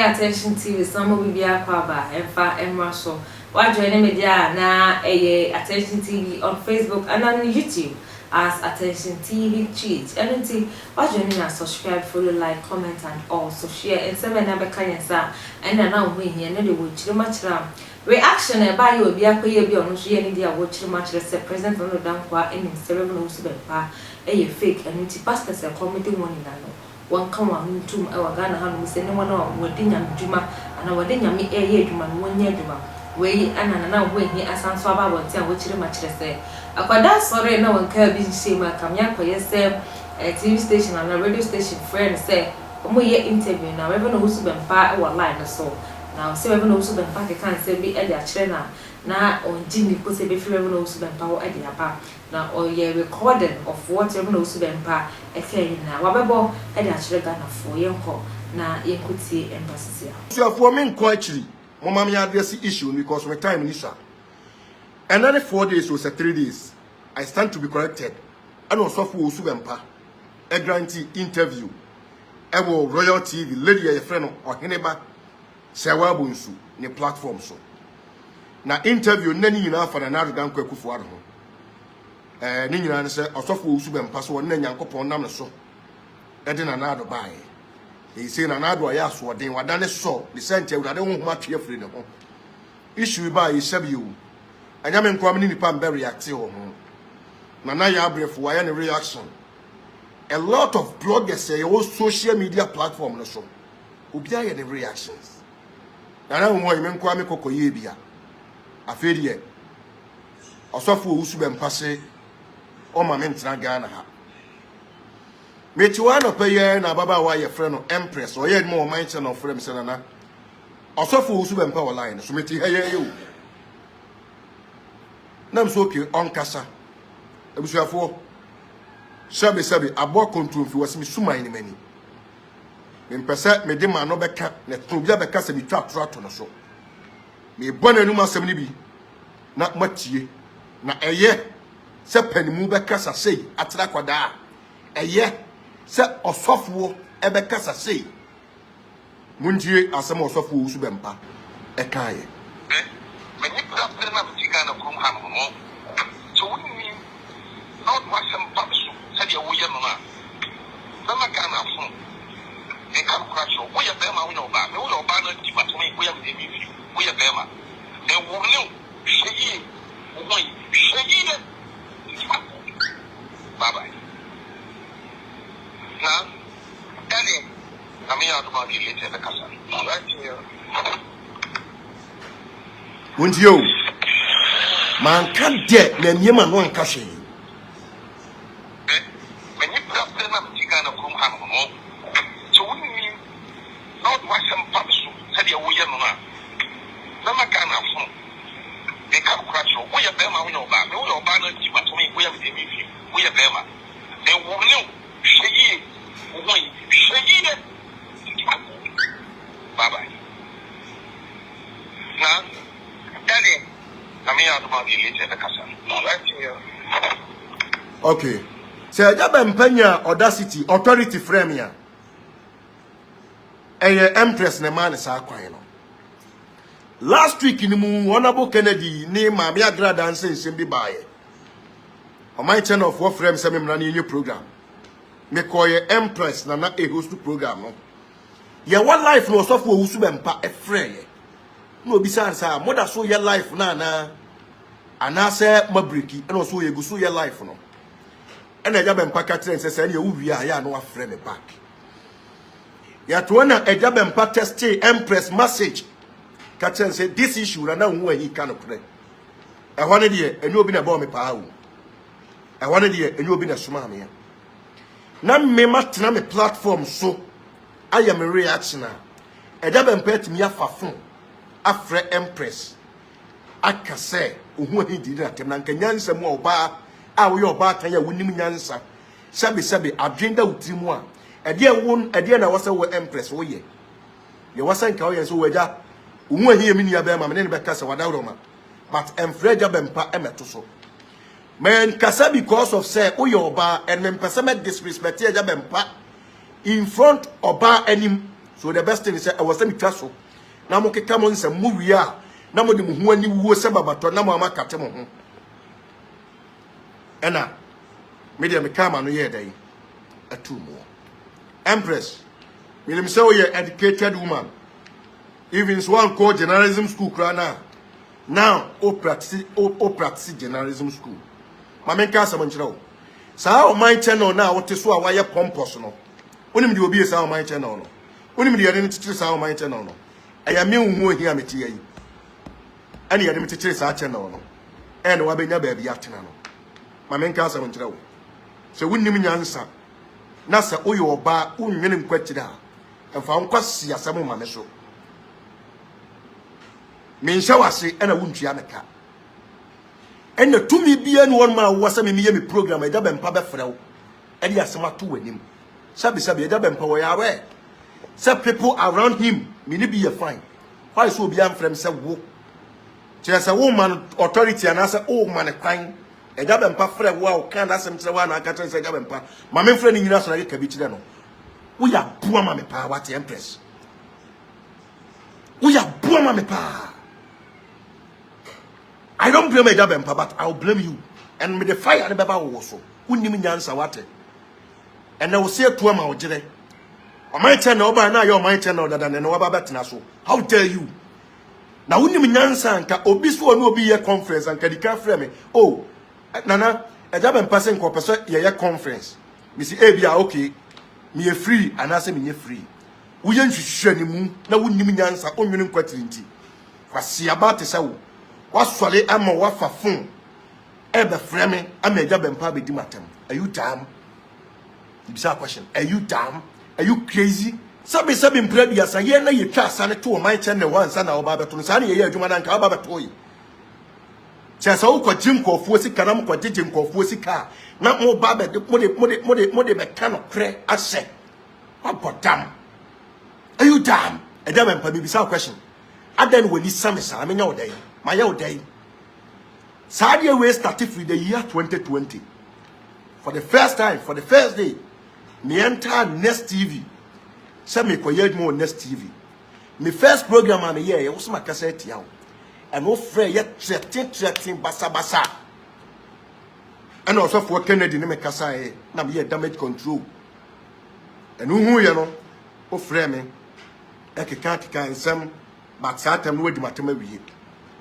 Attention TV, some will be a kwaba, and Russell. Why join media na Attention TV on Facebook and on YouTube as Attention TV Cheats. And why joining us, subscribe, follow, like, comment, and also share. And 7 number cancer. And now we here, no, they will chill much ram. Reaction by you be a queer be on India, watch much as the president on the Dankwa and in several Owusu Bempah, a fake and it's pastors a comedy one in one come on to our Ghana House, and no one on Wadinya Juma, and our Dinya me a year Juma, 1 year Juma. Way and now when he as answer about what I watch much as say. A quada sorry, no one care being same, Kamyako, yes, a TV station and a radio station friend say, we interview now, everyone Owusu Bempah or line or so. Now, so everyone Owusu Bempah can't say be at their trainer. Now, on Jimmy could say be free everyone Owusu Bempah at their bar. Now, or ye recording of what everyone Owusu Bempah again now. Wababo at their children for young call. Now, you could see embassy. So, for me, quietly, Mamma address the issue because my time in Isha. Another 4 days was 3 days. I stand to be corrected. And also for Owusu Bempah, a grantee interview. I will Royal TV, lady a friend or Heneba. Sewa bunsu ni platform so na interview nani nyina fa na Nana Yaa Brefo ado ni nyina ne se osofo Owusu Bempah so na Nyankopon nam ne so e de Nana Yaa baaye e se Nana Yaa ya so den wada ne so the sente urade ho homa twe afri ne ho issue ba yi sabi o anya me nkwam ni nipa mbe react ho Nana Yaa Brefo wa ya ne reaction a lot of bloggers say your social media platform no so obi aye the reactions. Nana mo yi menkwa me kokoye bia afedi ye osofo Owusu Bempah se o ma me ntena Ghana ha metiwa no peye na baba wa ye frɛ no Empress o ye mo man channel frɛ me se nana osofo Owusu Bempah online so meti heye ye o nam so okay on kasa ebusuafo sabe abo control fi wasimi suman ni mani me pese me de ma no beka na tobia beka se mi twa trato no so me bona nu masem ni bi na matie na eye se panimu beka sa sei atra kwada eye se osofo e beka sa sei munjie asem osofo Owusu Bempah e kaaye me ni pra na mtika na kom ha mo so woni not wasem papso se de wo ye mama na maka na fun e kan kwacho wo ye bema wo no ba me wo no ba na ti pato me wo ye me bi wo ye bema e wo ni sheyi wo mo sheyi ne bye bye na dani amia to ba ki lete na kasa Undio man kan de na niema no anka hwe me ni pra na mtika na kom ha mo so woni not wasem papso se de wo ye mama na maka na fun e kan kwacho wo ye bema wo no ba me wo no ba na ti pato me wo ye me bi wo ye bema e wo ni sheyi wo mo sheyi ne bye bye na dani amia to ba ki lete na kasa okay se Yaa Bempah audacity authority frame ya Empress ne man sa kwan no last week ni mu honorable Kennedy ni ma me agrada nsensem bi baaye on my channel of frame se me mra na new program me call ye Empress na host program no ye one life no osofo Owusu Bempah e frɛ ye no obi san sa moda so ye life na anase mabreki na so ye guso ye life no and Yaa Bempah ka tren se ne wo wi a ya no afrɛ me back ya to na Yaa Bempah test Empress message ka tren say this issue na hu ahi ka no kre e ho ne de eni obi na ba o me pa hu e ho ne de eni obi na soma me na me matena me platform so I am a reaction na Yaa Bempah timi afafon afrɛ Empress aka say ohu ahi di na tem na nkanyansa mu oba a wo ye oba tan ya wonim nyansa sabe adwenda wutirimu a ede na wasa wo Empress wo ye wasa nka wo ye so waja ohu ahi emi nia be ma me ne be kasa wadawro ma but Yaa Bempah emeto so man kasa because of say wo ye oba and me pese me disrespect Yaa Bempah in front oba anim So the best thing is I was saying so. Na mo keka mo nse mo wi a na mo de mo ho ani wuo se babato na mo amakate mo ho. Ena media me kama no ye dai atu mo. Empress, me say we educated woman. Even one called journalism school krana. Now o practice journalism school. Ma men ka asam nchira o. Sa o my channel na wote so a waye pompous no. Onim de obi sa o my channel no. Onim de yade titire sa o my channel no. Aya me hu ohia meti yi. Ani yade titire sa channel no. E na wa benya ba bia atena no. Ma men ka asam nchira o. Se wonnim nyansa na se oye oba unwene nkwatire a. Emfa nkwasi asam ma me so. Me shawase ena wuntua meka. Ena tumi bia ne won ma wo se me ye me program e da Bempah be frew. E dia asema to wanim. Sabi e da Bempah wo ya we. Some people around him me ne be ye fine. Why so bia mfrem se wo. Che se wo man authority and say oh man kwan. E da Bempah frew wo o kan asem kire wa na aka tren se da Bempah. Ma me mfrem ni nyina so na ka bi kire no. Wo ya boa ma me pa what empress. Wo ya boa ma me pa. I don't blame Bempah, but I'll blame you. And me the fire the Baba also. Unnim nyansa wate. And I will say to am ojire. O my channel ba na your my channel dada na wa ba betena so. How dare you? Na unnim nyansa nka obi so no obi ye conference anka di ka frɛ me. Oh, Nana, Bempah say nko person ye conference. Me say e bia okay. Me ye free and I say me ye free. Wo ye nhwehwɛ ni mu na unnim nyansa onwene nkwatiri nti. Kwasi aba te say wo. Waswale ama wafa fun ebe frame ama Bempah be di matem. Are you dumb? It's a question. Are you dumb? Are you crazy? Sabi mpre bia sa ye na ye twa asa ne to o man channel wan sa na oba beto sa na ye adwuma na nka oba beto yi. Che sa wo kwaji nkofuo sika na mkwaji nkofuo sika na mo ba be mo de be ka no kre ase. What dumb? Are you dumb? Bempah be bisa question. Aden woni samisa amenya odai. My day. Sadia way started for the year 2020. For the first time, for the first day, me enter Nest TV. Say me koyed more Nest TV. My first program on the year was my cassette yaw. And no free yet threaten basa. And also for Kennedy me kasa na me damage control. And who you know, o frame me. Eke kan some but satam no di matema wiye.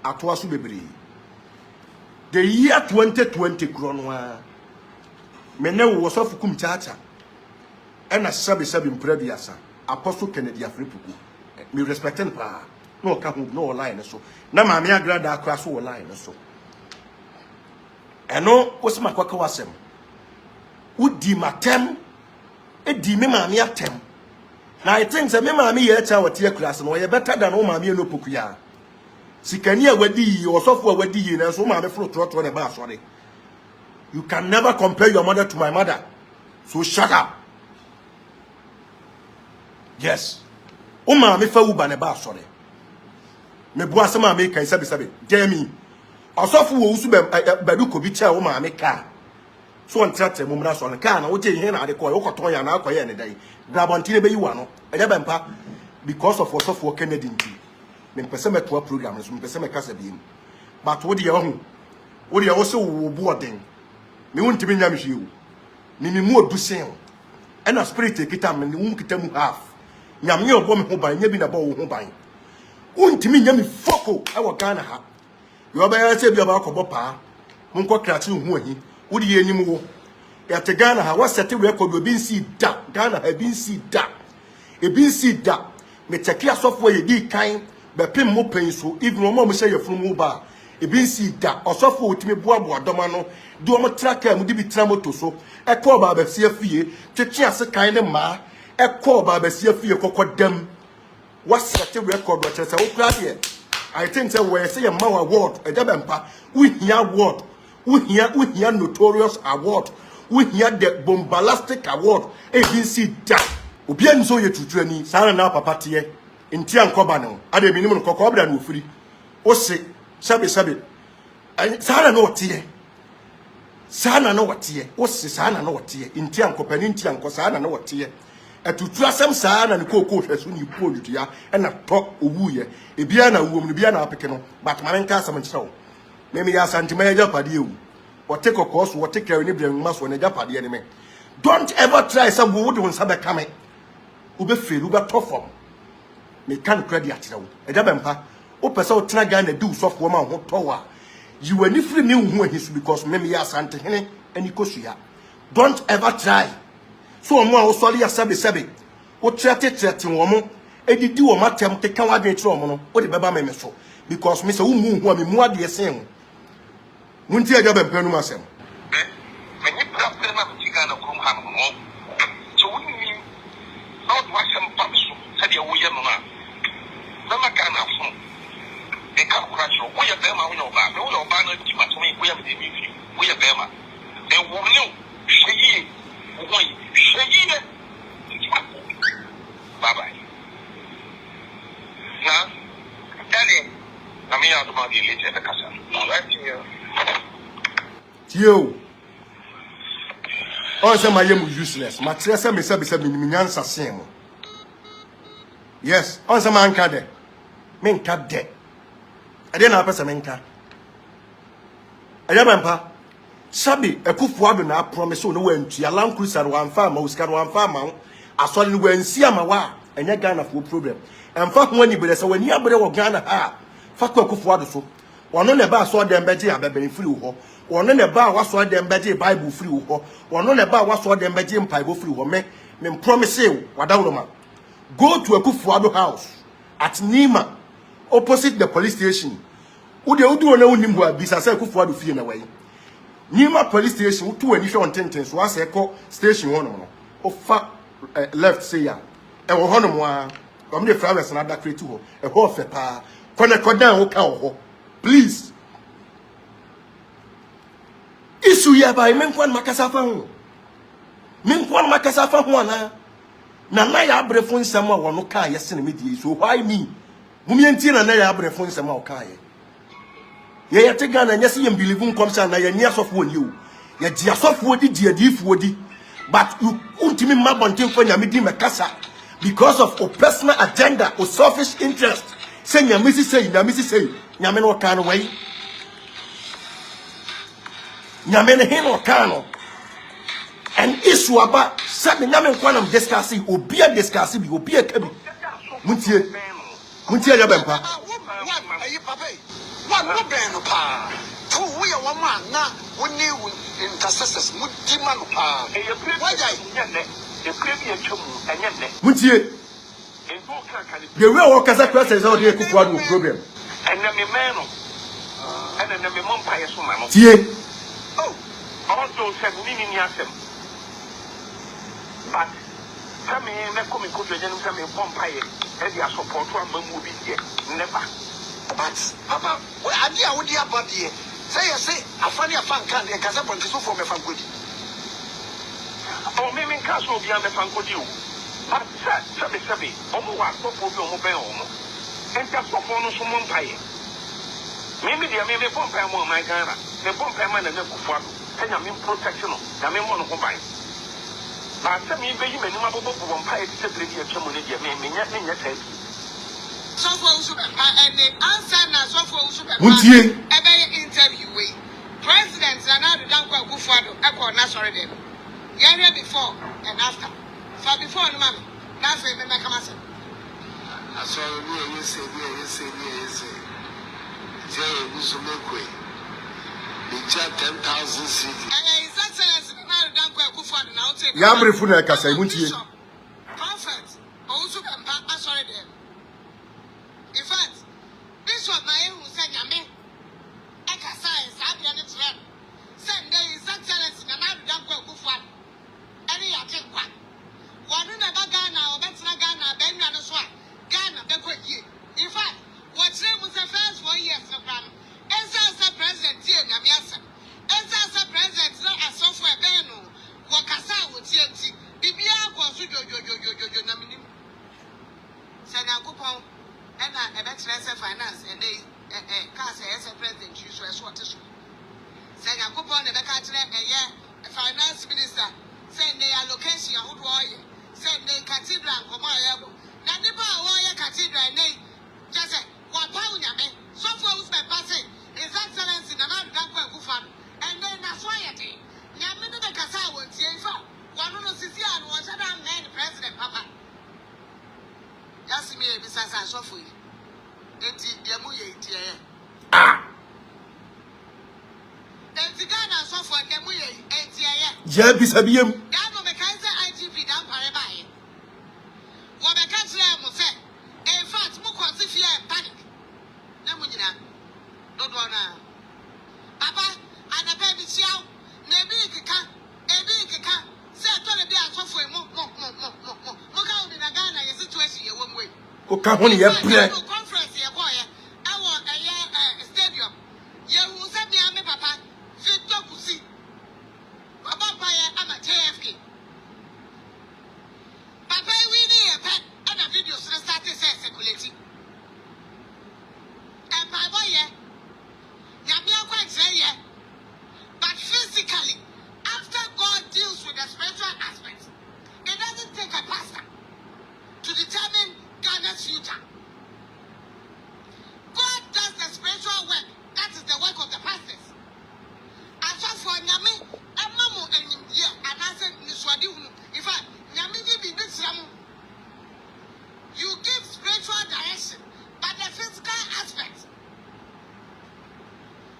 Atwasu bebre. The year 2020 kronwa. Mene wo so fukum chacha. Ena sabi mprebiasa. Apostle Kennedy Afripuku. Me respecting pa. No ka hu no line so. Na ma me agrada akra so line so. Eno osima kwaka wasem. Udi matem. Edi me ma me atem. Na I think say me ma me ye cha wote class no ye better than o ma me no pokuya. Sikani awadi osofo awadi na so ma me fro trotro na ba sorry. You can never compare your mother to my mother. So shut up. Yes. O ma me fa uba na ba sorry. Me bua se ma me kan sabi. Jemi. Osofo Owusu Bempah ko bi cha o ma me ka. So on trate mo mra so na ka na wo je hin na ade ko yo koton ya na akoye ne dai. Grabontine be yi wa no. Bempah because of osofo Kennedy nti. Me pese me to program so me pese me kasa bi. But wo de ye ho. Wo de ye wo se wo boarding. Me wontimi nya me hwe wo. Me mu odusen. E na spirit ekita me ne kita mu half. Nyame obo me ho ban nya bi na bo wo ho ban. Wontimi nya me foko e wo Ghana ha. Yo ba ya se bi ba akobo pa. Monko krate hu ahi. Wo de ye enim wo. Ya te Ghana ha wa set record obi nsi da. Ghana ha bi nsi da. E bi nsi da. Me cheki asofo ye di kan be pem mo pen so even mo say ye funu mo ba e bi nsi da osofo otimi boabo adoma no de o mo traka mu di bi tra moto so e ko ba ba sia fie twetwe ase kan ne ma e ko ba ba sia fie kokodam was set record wa chese wo kra de I think say we say ma award e da Bempah we hear award we hear notorious award we hear the bombastic award e bi nsi da obi an so ye tutuani sa na papa te nti ankoba no ade bi nim no kokobra no ofiri o se sabe sa na no tie sa na no tie o se sa na no tie nti ankopani nti anko sa na no tie etutu asem saa na ne kokoo hweso ni podutua na to owuye ebia na wuom ne bia na apeke no but ma menka asem nkyerɛw me ya santima ya japade ewu wote kokoo so wote kare ne brenma so ne japade ne me don't ever try say wo de wonsa be kame wo be feel wo be tofom me kan credit akyerɛw eja bempa wo pese wo tena ga na di usofo ma ho towa you were ni free me hu ahisu because me ya sante hene ani kosua don't ever try so omo a wo sole ya sebe wo threaten wo mo edidi wo matem keka wa dwen kyerɛ omo no wo de beba me so because me say wo mu hu a me mu ade sen munti eja bempa no masem me ni problem na kutika na kom ha no so wonni how do I some pamso said you wo ye no na na maka na fun e ka kura cho wo ye bema wo no ba me wo no ba na di ma to me wo ye me de mi fi wo ye bema e wo ne hweyi wo yi hweyi ne bye bye na dale na me ya do ma di lete da kasa right here Yo. On say my yemu useless. My tresa me say be me nyansa sen mo. Yes, on say man ka de. Men ka de. Ade na apesa men ka. Aya bampa. Sabi ekufuado na promise no wantua Land Cruiser wan fa ma uska wan fa ma asole no wansi ama wa enya Ghana for problem. Emfa ho ani bere say wani abere wo Ghana ha. Fa ko ekufuado so. Wono ne ba so dem beje abebere free wo. Wono ne ba waso dem beje Bible free wo. Wono ne ba waso dem beje mpaibo free wo. Me promise you wadawroma. Go to Ekufuado house at Nima opposite the police station. Ude udu na unim ho abisa say Ekufuado fie na wai. Nima police station utu ani hwe on tenten so ase ko station ho no. Ofa left say ya. E wo ho no mo a. Kom de flowers na da create ho. E ho fe pa. Kone kodan wo ka ho. Please. Issue ya ba men kwan makasa fa ho. Men kwan makasa fa ho na. Nana Yaa Brefo nsem a wono ka ye sene medie so why me? Mumienti Nana Yaa Brefo nsem a wo ka ye. Ye yete Ghana nya se ye believe nkom sa na ye ni asofo oni o. Ye di asofo odi di adifo odi. But you ultimate mabontin for nyame di mekasa because of a personal agenda or selfish interest. Say nyame si say nyame no ka no wai. Nyame ne hin no ka no. And issue about sabi nyame nkwanam discussing obia discussing bi obia kabi muntie ya bempa ayi papa wa no ben no pa to we ya wama na woni intercessors mudi ma no pa wajai e prebi e twemu enye ne muntie the way we kasa kwese say dey Ekufuado problem enne me men no enne me mom pa yeso ma no tie oh also say ni asem. But come here, me come to the general me Pompey, and they are support one movie here. Never. But Papa, what idea would you about here? Say, a funny fan can and Casabon to from a fan good. Oh, maybe Castle be a fan good you. But, Sabi, almost what for your mobile, and just for someone pay. Maybe they may be Pompey more my Ghana, the Pompey man and the Ekufuado, and I mean protection, I mean one combine. But some me be me no mabo bo mpa e tse bredi e twemo ne de me nya tek so for Owusu Bempah and answer na so for Owusu Bempah e be interview we president Nana Yaa Brefo e ko na sorry dem year before and after so before no man na say me come say asoro ni e say je Owusu mekwe the 10,000 cities his excellency Nana Yaa Brefo na o take Yaa Brefo na kasa muntie prophet Owusu Bempah sorry dem in fact this was my who said nyame e kasa e sabia ne trend send his excellency Nana Yaa Brefo any ya take kwa wonu na ba Ghana o betra Ghana be nwa no so a Ghana be kwa yie in fact what say mu say first 4 years no plan esa president tie nyame asa esa president no asofo e be no wo kasa wo tie ti bibia ko so jojo na minim sanya kupon ena e betra se finance and they ka say esa president you so eso oteso sanya kupon e be ka kire finance minister say they allocation ahodo oye said they cathedral come on. Now the power cathedral name just say what power yame. So for Owusu Bempah say His Excellency Nana Yaa Brefo and then that's why it is. Yame no the kasa won tie fa. One no sisi anu o shada man president papa. Yasi me bisasa so for you. Enti demu ye tie. Enti Ghana so for demu ye enti ye. Yeah, bisabiem. That me kan say IGP down pare bae. Wo be ka kire mo say in fact mo kwasi fear and panic. Na mo nyina. Do na. Papa ana pe bi chiao na bi keka say to le bi asofo mo ka odi na Ghana ye situation ye wo mwe. O ka ho ne ye bre. Conference ye boy e wo stadium. Ye hu se bi ame papa fit to kusi. Baba pa ye ama Tvgh. Papa we ni e pe ana video so start say circulating. And my boy ye nyame akwa kire ye. But physically, after God deals with the spiritual aspect, it doesn't take a pastor to determine Ghana's future. God does the spiritual work. That is the work of the pastors. As for Nyame, Amamu and India, and I said, in fact, Nyame give you give spiritual direction, but the physical aspect.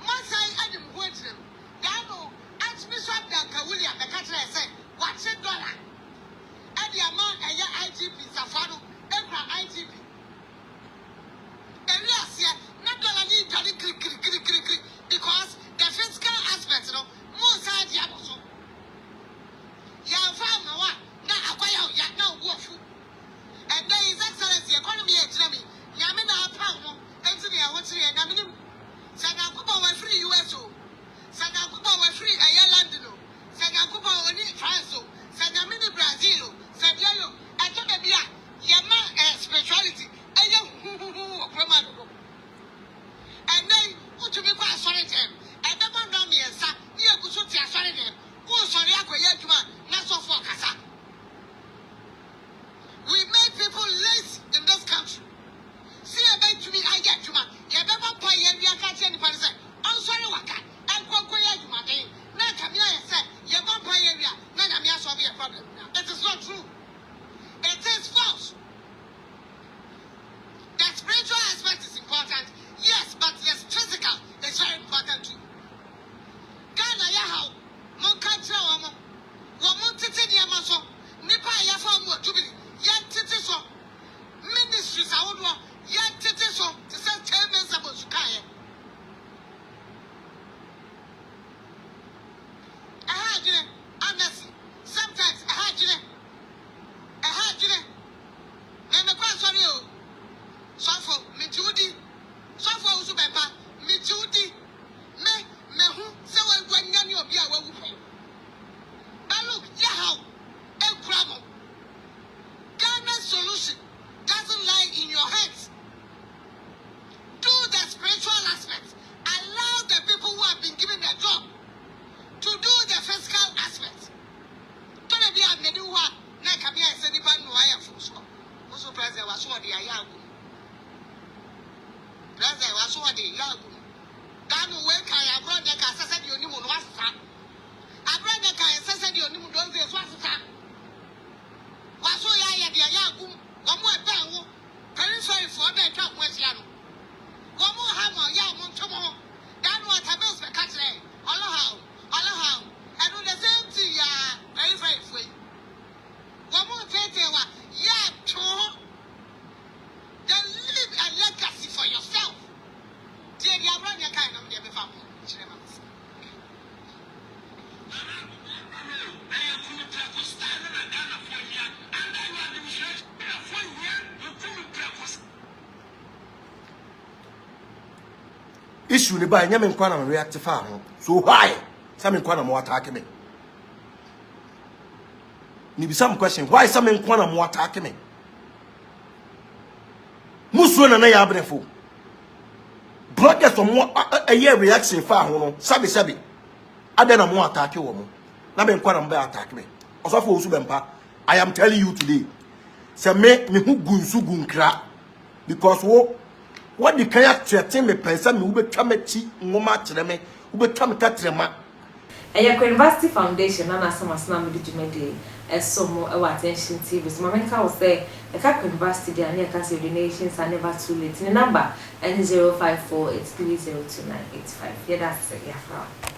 Once I add him with him, Dano, Archbishop Danka William, the country said, watch $1. And the amount a year IGP, Safano, Ebra IGP. And yes, yeah, not $1 need because the physical aspect, you know, most side Yaboso. Yavama, now acquire Yana Wolfu. And there is Excellency, economy and Jimmy, Yamina Pamo, Anthony, I want to hear Namin. Sagakuba were free USO. Sagakuba were free Ayalando. Sagakuba were in France. Sagamini Brazil. Sagayo. I told them, Yama spirituality. And then, who to be quite sorry to him. And the man down me and sa, near Kusuti, I sorry him. Who sorry, I could yet not so for Casa. We made people lazy in this country. See a bit to me, I get to my. You never pay any catch any person. I'm sorry, Waka. And Quakoya, you might be. Not come here and say, you don't pay area. None of me has solved a problem. It is not true. It is false. The spiritual aspect is important, yes, but the physical is very important too. Ghana Yahoo, Monkantra Wamo, Wamuntiti Yamaso, Nipa Yafam, Jubilee, Yan Titiso, ministries I would want. Yan Titiso, to send 10 minutes about Sukaya. I had you, honestly, sometimes I had you, and the question you, so for me, Judy, so for Owusu Bempah, me, Judy, me, who, so when you'll be a woman. But look, Yahoo, El Cramo, Ghana's solution doesn't lie in your hands. Do the spiritual aspect. Allow the people who have been given the job to do the physical aspect. Don't be a medua, Nakamia said, if I know I am from school. Also, President was what the Ayagu. President was what the Yagu. Danu Weka, I brought the car, said you knew what's that. I brought the car and said you knew don't say what's that. Waso ya the Ayagu, one more bang, very sorry for the top West Yano. One more hammer, Yamon Tomo. Danu what I built the country. Allah how. And do the same thing, very, very free. One more thing, then leave a legacy for yourself. Dear, you are running a kind of the family. Issue ni ba nyame nkwa na react fa ho. So why? Some nkwa na mo attack me. Ni be some question, why some nkwa na mo attack me? Musu Nana Yaa Brefo. Broadcast from a year reaction fa ho no. Sabi. Ade na mo attack wo mo. Na be nkwa na mo be attack me. Osofo Owusu Bempah. I am telling you today. Say me who gunsu gunkra because what the kind of threaten me pensa me ube tamechi ngoma treme ube tameta trema. Aya University Foundation na sama me djumede esomo e attention TV. So mamenka will say the University dey na ka say donations are never too late. The number N 05483029885. Yeah, that's it. Yeah.